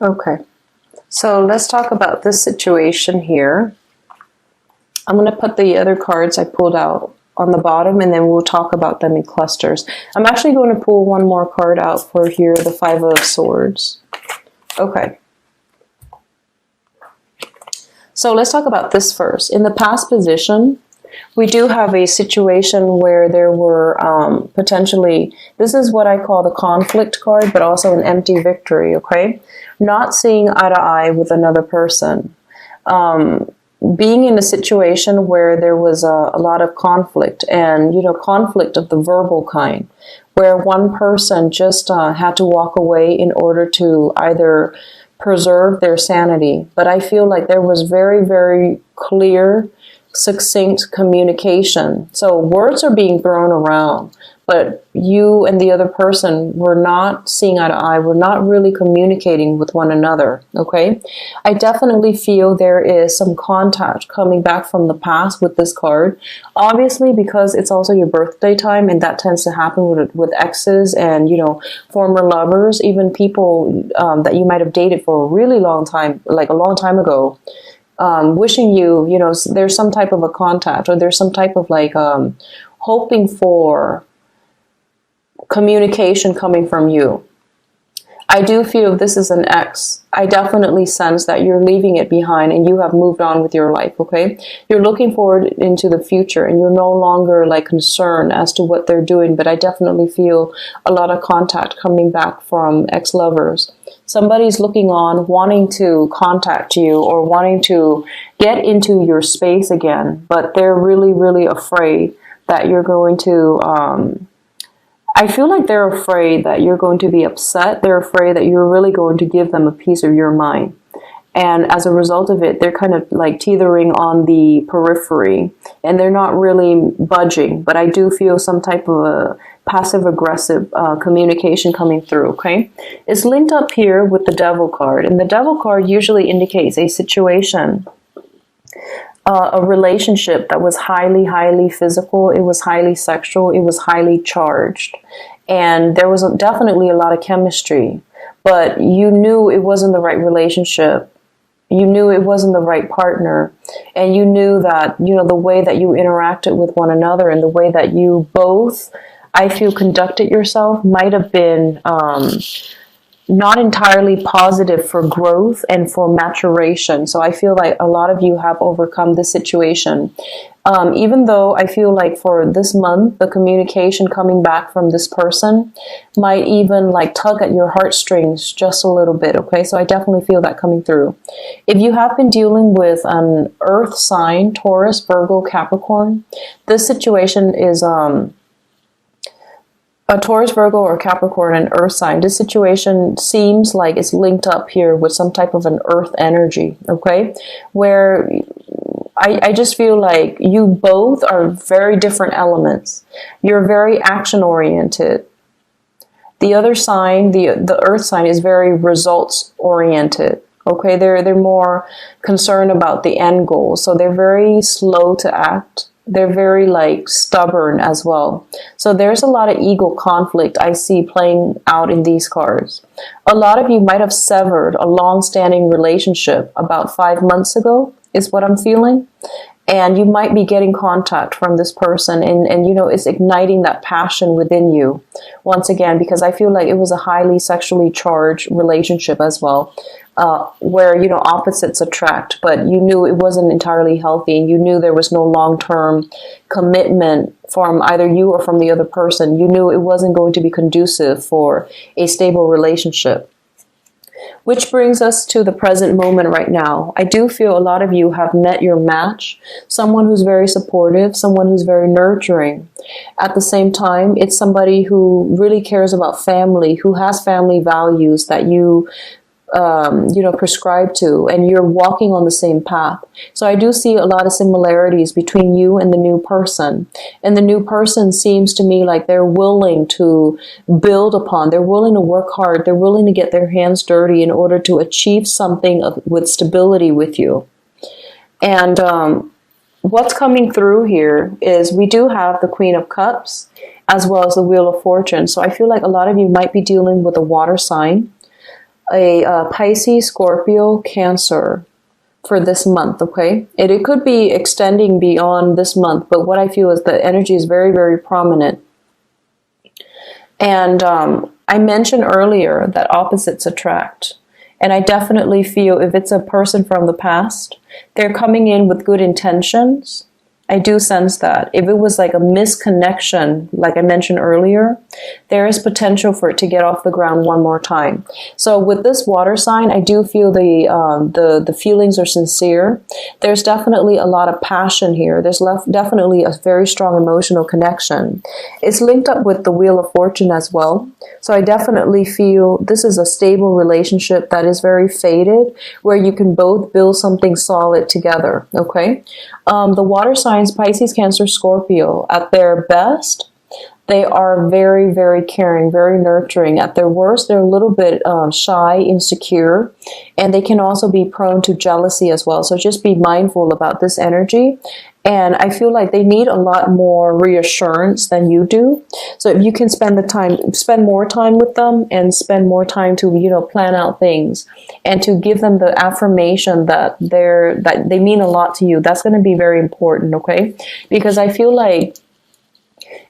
Okay. So let's talk about this situation here. I'm going to put the other cards I pulled out on the bottom, and then we'll talk about them in clusters. I'm actually going to pull one more card out for here, the Five of Swords. Okay. So let's talk about this first. In the past position, we do have a situation where there were potentially, this is what I call the conflict card, but also an empty victory, okay? Not seeing eye to eye with another person. Being in a situation where there was a lot of conflict, and, you know, conflict of the verbal kind, where one person just had to walk away in order to either preserve their sanity. But I feel like there was very, very clear, succinct communication. So words are being thrown around, but you and the other person were not seeing eye to eye. We're not really communicating with one another, okay? I definitely feel there is some contact coming back from the past with this card. Obviously, because it's also your birthday time, and that tends to happen with exes and, you know, former lovers, even people that you might have dated for a really long time, like a long time ago. Wishing you, you know, there's some type of a contact, or there's some type of like hoping for communication coming from you. I do feel this is an ex. I definitely sense that you're leaving it behind and you have moved on with your life, okay? You're looking forward into the future, and you're no longer like concerned as to what they're doing, but I definitely feel a lot of contact coming back from ex-lovers. Somebody's looking on, wanting to contact you or wanting to get into your space again, but they're really, really afraid that you're going to, I feel like they're afraid that you're going to be upset. They're afraid that you're really going to give them a piece of your mind. And as a result of it, they're kind of like teetering on the periphery, and they're not really budging. But I do feel some type of a passive-aggressive communication coming through, okay? It's linked up here with the Devil card. And the Devil card usually indicates a situation, a relationship that was highly, highly physical. It was highly sexual. It was highly charged. And there was definitely a lot of chemistry. But you knew it wasn't the right relationship. You knew it wasn't the right partner. And you knew that, you know, the way that you interacted with one another and the way that you both, I feel, conducted yourself might have been not entirely positive for growth and for maturation. So I feel like a lot of you have overcome this situation. Even though I feel like for this month, the communication coming back from this person might even like tug at your heartstrings just a little bit, okay? So I definitely feel that coming through. If you have been dealing with an earth sign, Taurus, Virgo, Capricorn, this situation is a Taurus, Virgo, or Capricorn, and earth sign. This situation seems like it's linked up here with some type of an earth energy, okay? Where I just feel like you both are very different elements. You're very action-oriented. The other sign, the earth sign, is very results-oriented. Okay, they're more concerned about the end goal. So they're very slow to act. They're very like stubborn as well. So there's a lot of ego conflict I see playing out in these cards. A lot of you might have severed a long-standing relationship about 5 months ago, is what I'm feeling. And you might be getting contact from this person, and you know, it's igniting that passion within you once again, because I feel like it was a highly sexually charged relationship as well. Where, you know, opposites attract, but you knew it wasn't entirely healthy, and you knew there was no long-term commitment from either you or from the other person. You knew it wasn't going to be conducive for a stable relationship. Which brings us to the present moment right now. I do feel a lot of you have met your match, someone who's very supportive, someone who's very nurturing. At the same time, it's somebody who really cares about family, who has family values that you prescribe to, and you're walking on the same path. So I do see a lot of similarities between you and the new person. And the new person seems to me like they're willing to build upon, they're willing to work hard, they're willing to get their hands dirty in order to achieve something with stability with you. And what's coming through here is we do have the Queen of Cups as well as the Wheel of Fortune. So I feel like a lot of you might be dealing with a water sign. a Pisces, Scorpio, Cancer for this month, okay? It could be extending beyond this month, but what I feel is the energy is very, very prominent. And I mentioned earlier that opposites attract. And I definitely feel if it's a person from the past, they're coming in with good intentions. I do sense that. If it was like a misconnection, like I mentioned earlier, there is potential for it to get off the ground one more time. So with this water sign, I do feel the feelings are sincere. There's definitely a lot of passion here. There's definitely a very strong emotional connection. It's linked up with the Wheel of Fortune as well. So I definitely feel this is a stable relationship that is very fated, where you can both build something solid together, okay? The water signs, Pisces, Cancer, Scorpio, at their best, they are very, very caring, very nurturing. At their worst, they're a little bit shy, insecure, and they can also be prone to jealousy as well. So just be mindful about this energy. And I feel like they need a lot more reassurance than you do. So if you can spend more time with them and spend more time to, plan out things and to give them the affirmation that they mean a lot to you, that's going to be very important, okay? Because I feel like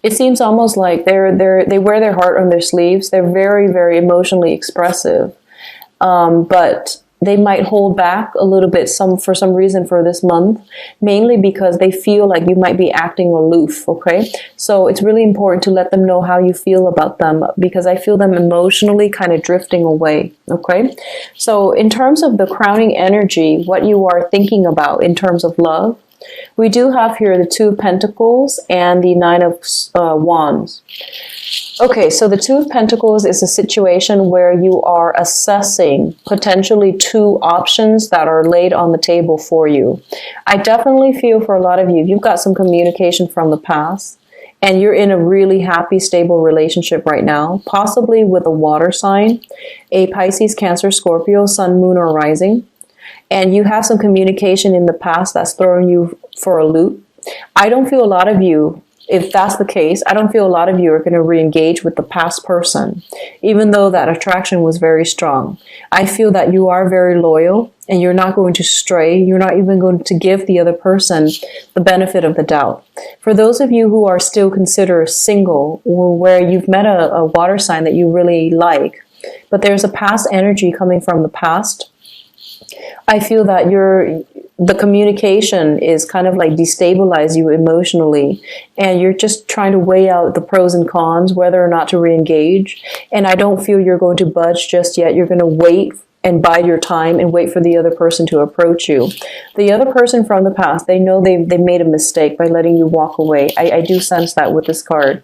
it seems almost like they wear their heart on their sleeves. They're very, very emotionally expressive. But they might hold back a little bit for some reason for this month, mainly because they feel like you might be acting aloof, okay? So it's really important to let them know how you feel about them, because I feel them emotionally kind of drifting away, okay? So in terms of the crowning energy, what you are thinking about in terms of love, we do have here the Two of Pentacles and the Nine of Wands. Okay, so the Two of Pentacles is a situation where you are assessing potentially two options that are laid on the table for you. I definitely feel for a lot of you, you've got some communication from the past, and you're in a really happy, stable relationship right now, possibly with a water sign, a Pisces, Cancer, Scorpio, Sun, Moon, or Rising. And you have some communication in the past that's throwing you for a loop. I don't feel a lot of you, if that's the case, I don't feel a lot of you are going to re-engage with the past person, even though that attraction was very strong. I feel that you are very loyal and you're not going to stray. You're not even going to give the other person the benefit of the doubt. For those of you who are still considered single, or where you've met a water sign that you really like, but there's a past energy coming from the past, I feel that the communication is kind of like destabilize you emotionally, and you're just trying to weigh out the pros and cons, whether or not to re-engage. And I don't feel you're going to budge just yet. You're going to wait and bide your time and wait for the other person to approach you. The other person from the past, they know they made a mistake by letting you walk away. I do sense that with this card.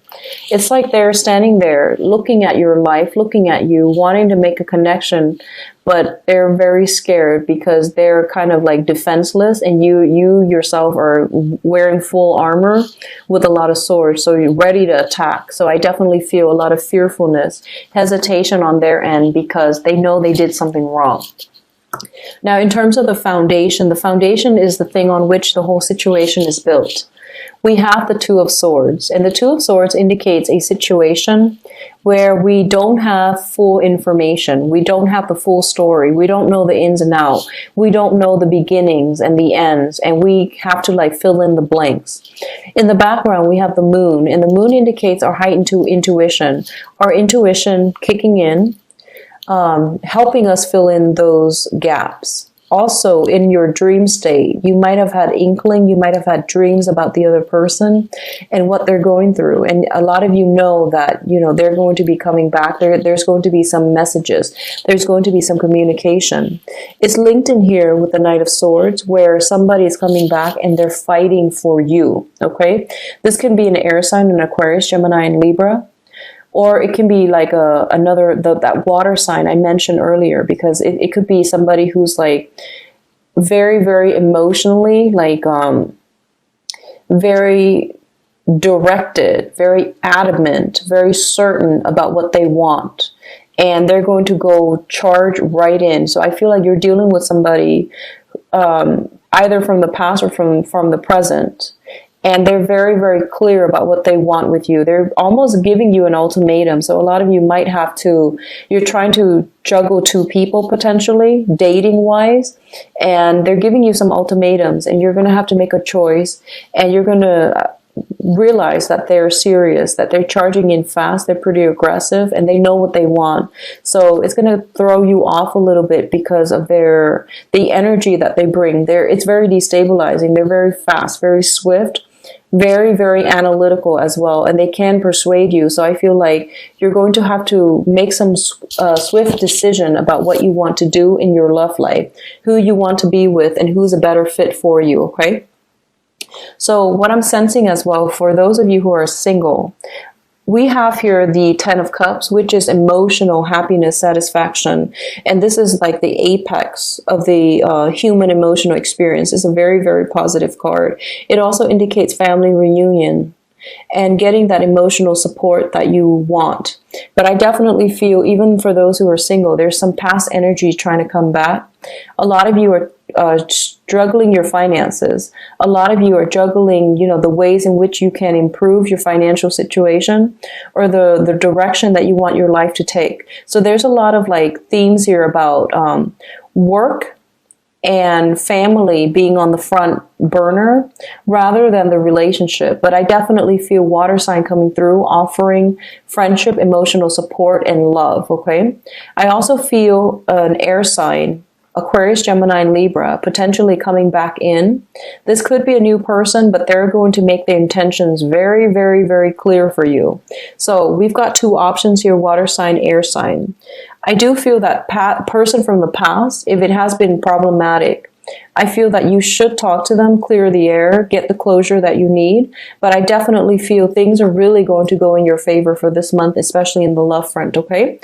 It's like they're standing there looking at your life, looking at you, wanting to make a connection, but they're very scared because they're kind of like defenseless, and you yourself are wearing full armor with a lot of swords, so you're ready to attack. So I definitely feel a lot of fearfulness, hesitation on their end, because they know they did something wrong. Now, in terms of the foundation is the thing on which the whole situation is built. We have the Two of Swords, and the Two of Swords indicates a situation where we don't have full information. We don't have the full story. We don't know the ins and outs. We don't know the beginnings and the ends, and we have to like fill in the blanks. In the background, we have the moon, and the moon indicates our heightened intuition, our intuition kicking in, helping us fill in those gaps. Also, in your dream state, you might have had inkling, you might have had dreams about the other person and what they're going through. And a lot of you know that, they're going to be coming back. There's going to be some messages. There's going to be some communication. It's linked in here with the Knight of Swords, where somebody is coming back and they're fighting for you, okay? This can be an air sign, an Aquarius, Gemini, and Libra. Or it can be like that water sign I mentioned earlier, because it could be somebody who's like very, very emotionally, like very directed, very adamant, very certain about what they want. And they're going to go charge right in. So I feel like you're dealing with somebody either from the past or from the present. And they're very, very clear about what they want with you. They're almost giving you an ultimatum. So a lot of you might have to, you're trying to juggle two people potentially, dating wise, and they're giving you some ultimatums, and you're going to have to make a choice, and you're going to realize that they're serious, that they're charging in fast, they're pretty aggressive, and they know what they want. So it's going to throw you off a little bit because of the energy that they bring. It's very destabilizing. They're very fast, very swift, very, very analytical as well, and they can persuade you. So I feel like you're going to have to make some swift decision about what you want to do in your love life, who you want to be with, and who's a better fit for you, okay? So what I'm sensing as well, for those of you who are single, we have here the 10 of Cups, which is emotional happiness, satisfaction. And this is like the apex of the human emotional experience. It's a very, very positive card. It also indicates family reunion and getting that emotional support that you want. But I definitely feel, even for those who are single, there's some past energy trying to come back. A lot of you are struggling your finances. A lot of you are juggling, the ways in which you can improve your financial situation, or the direction that you want your life to take. So there's a lot of themes here about work and family being on the front burner rather than the relationship. But I definitely feel water sign coming through, offering friendship, emotional support, and love, okay? I also feel an air sign, Aquarius, Gemini, and Libra, potentially coming back in. This could be a new person, but they're going to make their intentions very, very, very clear for you. So we've got two options here, water sign, air sign. I do feel that person from the past, if it has been problematic, I feel that you should talk to them, clear the air, get the closure that you need. But I definitely feel things are really going to go in your favor for this month, especially in the love front, okay?